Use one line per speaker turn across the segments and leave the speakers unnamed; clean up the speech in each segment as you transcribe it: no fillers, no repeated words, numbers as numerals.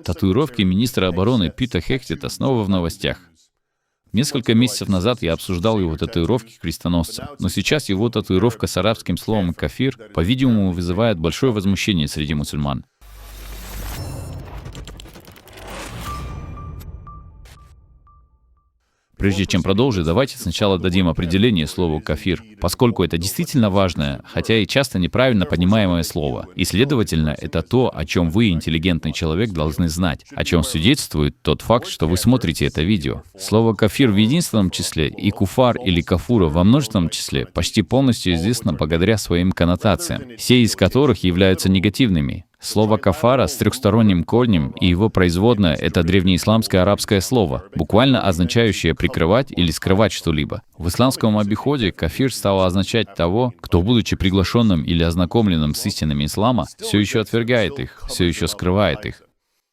Татуировки министра обороны Пита Хектета снова в новостях. Несколько месяцев назад я обсуждал его татуировки крестоносца, но сейчас его татуировка с арабским словом «кафир», по-видимому, вызывает большое возмущение среди мусульман. Прежде чем продолжить, давайте сначала дадим определение слову «кафир», поскольку это действительно важное, хотя и часто неправильно понимаемое слово. И, следовательно, это то, о чем вы, интеллигентный человек, должны знать, о чем свидетельствует тот факт, что вы смотрите это видео. Слово «кафир» в единственном числе и «куфар» или «кафура» во множественном числе почти полностью известно благодаря своим коннотациям, все из которых являются негативными. Слово «кафара» с трехсторонним корнем и его производное — это древнеисламское арабское слово, буквально означающее «прикрывать» или «скрывать что-либо». В исламском обиходе «кафир» стало означать того, кто, будучи приглашенным или ознакомленным с истинами ислама, все еще отвергает их, все еще скрывает их.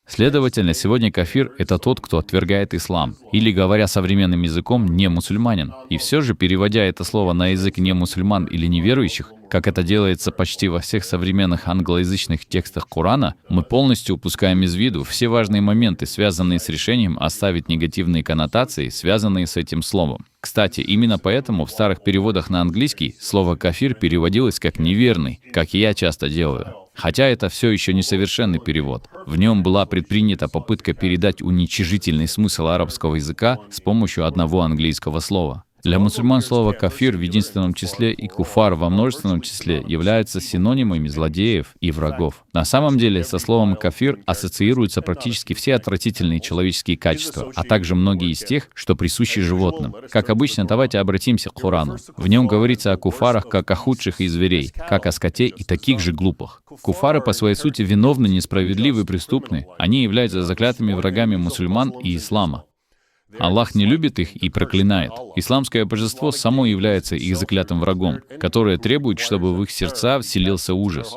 Следовательно, сегодня кафир — это тот, кто отвергает ислам, или, говоря современным языком, не мусульманин. И все же, переводя это слово на язык не мусульман или неверующих, как это делается почти во всех современных англоязычных текстах Корана, мы полностью упускаем из виду все важные моменты, связанные с решением оставить негативные коннотации, связанные с этим словом. Кстати, именно поэтому в старых переводах на английский слово «кафир» переводилось как «неверный», как и я часто делаю. Хотя это все еще несовершенный перевод. В нем была предпринята попытка передать уничижительный смысл арабского языка с помощью одного английского слова. Для мусульман слово «кафир» в единственном числе и «куфар» во множественном числе являются синонимами злодеев и врагов. На самом деле, со словом «кафир» ассоциируются практически все отвратительные человеческие качества, а также многие из тех, что присущи животным. Как обычно, давайте обратимся к Корану. В нем говорится о куфарах как о худших из зверей, как о скоте и таких же глупых. Куфары по своей сути виновны, несправедливы и преступны. Они являются заклятыми врагами мусульман и ислама. Аллах не любит их и проклинает. Исламское божество само является их заклятым врагом, которое требует, чтобы в их сердца вселился ужас.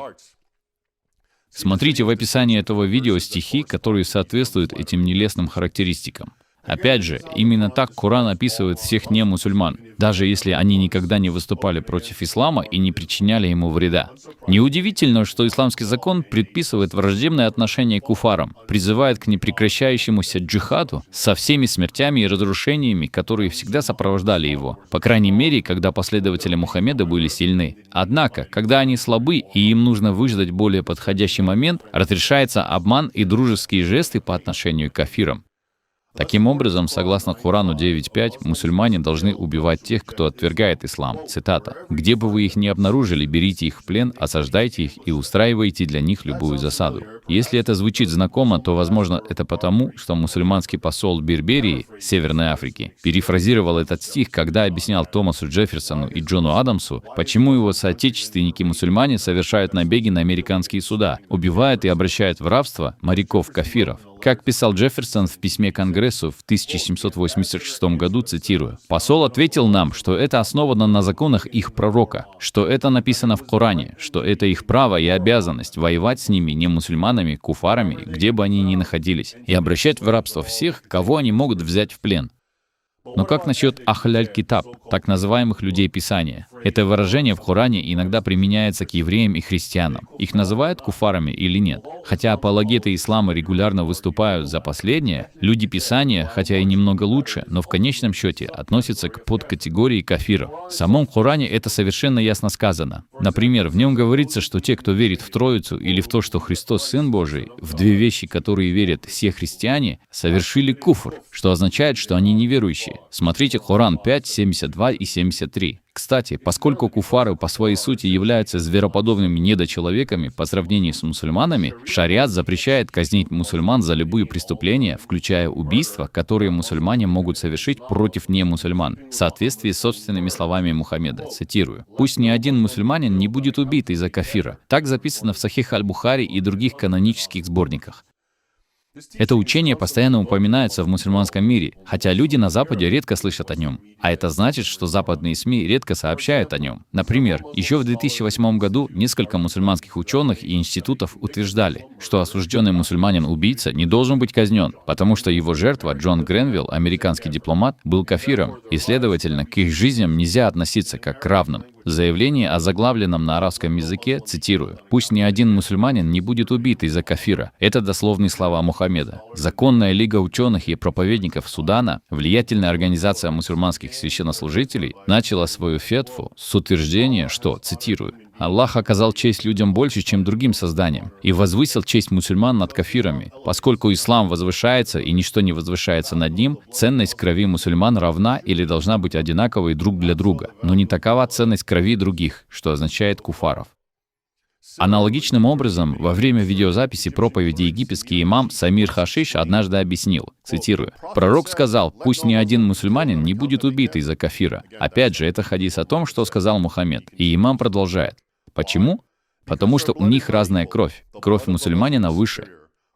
Смотрите в описании этого видео стихи, которые соответствуют этим нелестным характеристикам. Опять же, именно так Коран описывает всех не-мусульман, даже если они никогда не выступали против ислама и не причиняли ему вреда. Неудивительно, что исламский закон предписывает враждебное отношение к куфарам, призывает к непрекращающемуся джихаду со всеми смертями и разрушениями, которые всегда сопровождали его, по крайней мере, когда последователи Мухаммеда были сильны. Однако, когда они слабы и им нужно выждать более подходящий момент, разрешается обман и дружеские жесты по отношению к кафирам. Таким образом, согласно Корану 9.5, мусульмане должны убивать тех, кто отвергает ислам. Цитата. «Где бы вы их ни обнаружили, берите их в плен, осаждайте их и устраивайте для них любую засаду». Если это звучит знакомо, то, возможно, это потому, что мусульманский посол Берберии, Северной Африки, перефразировал этот стих, когда объяснял Томасу Джефферсону и Джону Адамсу, почему его соотечественники-мусульмане совершают набеги на американские суда, убивают и обращают в рабство моряков-кафиров. Как писал Джефферсон в письме Конгрессу в 1786 году, цитирую, «Посол ответил нам, что это основано на законах их пророка, что это написано в Коране, что это их право и обязанность воевать с ними, не мусульманами, куфарами, где бы они ни находились, и обращать в рабство всех, кого они могут взять в плен». Но как насчет Ахляль-Китаб, так называемых людей Писания? Это выражение в Коране иногда применяется к евреям и христианам. Их называют куфарами или нет? Хотя апологеты ислама регулярно выступают за последнее, люди Писания, хотя и немного лучше, но в конечном счете относятся к подкатегории кафиров. В самом Коране это совершенно ясно сказано. Например, в нем говорится, что те, кто верит в Троицу или в то, что Христос Сын Божий, в две вещи, которые верят все христиане, совершили куфр, что означает, что они неверующие. Смотрите Коран 5, 72 и 73. Кстати, поскольку куфары по своей сути являются звероподобными недочеловеками по сравнению с мусульманами, шариат запрещает казнить мусульман за любые преступления, включая убийства, которые мусульмане могут совершить против немусульман, в соответствии с собственными словами Мухаммеда. Цитирую. «Пусть ни один мусульманин не будет убит из-за кафира». Так записано в Сахих аль-Бухари и других канонических сборниках. Это учение постоянно упоминается в мусульманском мире, хотя люди на Западе редко слышат о нем. А это значит, что западные СМИ редко сообщают о нем. Например, еще в 2008 году несколько мусульманских ученых и институтов утверждали, что осужденный мусульманин-убийца не должен быть казнен, потому что его жертва, Джон Гренвилл, американский дипломат, был кафиром, и, следовательно, к их жизням нельзя относиться как к равным. Заявление, озаглавленном на арабском языке, цитирую: «Пусть ни один мусульманин не будет убит из-за кафира». Это дословные слова Мухаммеда. Законная лига ученых и проповедников Судана, влиятельная организация мусульманских священнослужителей, начала свою фетву с утверждения, что, цитирую: «Аллах оказал честь людям больше, чем другим созданиям, и возвысил честь мусульман над кафирами. Поскольку ислам возвышается и ничто не возвышается над ним, ценность крови мусульман равна или должна быть одинаковой друг для друга, но не такова ценность крови других», что означает куфаров. Аналогичным образом, во время видеозаписи проповеди египетский имам Самир Хашиш однажды объяснил, цитирую: «Пророк сказал, пусть ни один мусульманин не будет убит из-за кафира». Опять же, это хадис о том, что сказал Мухаммед. И имам продолжает. Почему? Потому что у них разная кровь. Кровь мусульманина выше.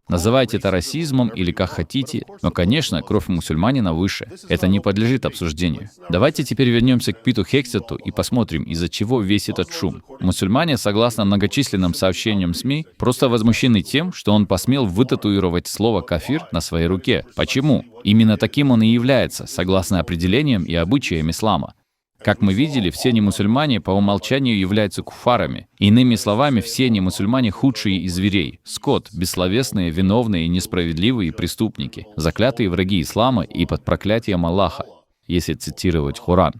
Называйте это расизмом или как хотите, но, конечно, кровь мусульманина выше. Это не подлежит обсуждению. Давайте теперь вернемся к Питу Хексету и посмотрим, из-за чего весь этот шум. Мусульмане, согласно многочисленным сообщениям СМИ, просто возмущены тем, что он посмел вытатуировать слово «кафир» на своей руке. Почему? Именно таким он и является, согласно определениям и обычаям ислама. Как мы видели, все немусульмане по умолчанию являются куфарами. Иными словами, все немусульмане худшие из зверей. Скот, бессловесные, виновные, несправедливые преступники, заклятые враги ислама и под проклятием Аллаха, если цитировать Коран.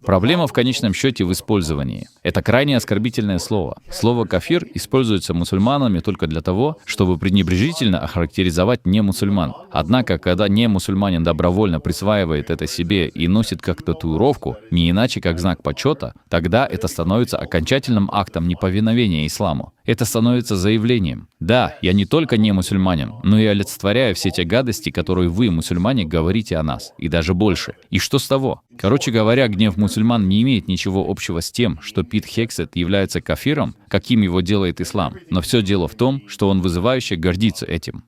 Проблема в конечном счете в использовании. Это крайне оскорбительное слово. Слово «кафир» используется мусульманами только для того, чтобы пренебрежительно охарактеризовать немусульман. Однако, когда немусульманин добровольно присваивает это себе и носит как татуировку, не иначе как знак почета, тогда это становится окончательным актом неповиновения исламу. Это становится заявлением: «Да, я не только не мусульманин, но и олицетворяю все те гадости, которые вы, мусульмане, говорите о нас, и даже больше». И что с того? Короче говоря, гнев мусульман не имеет ничего общего с тем, что Пит Хексет является кафиром, каким его делает ислам. Но все дело в том, что он вызывающе гордится этим.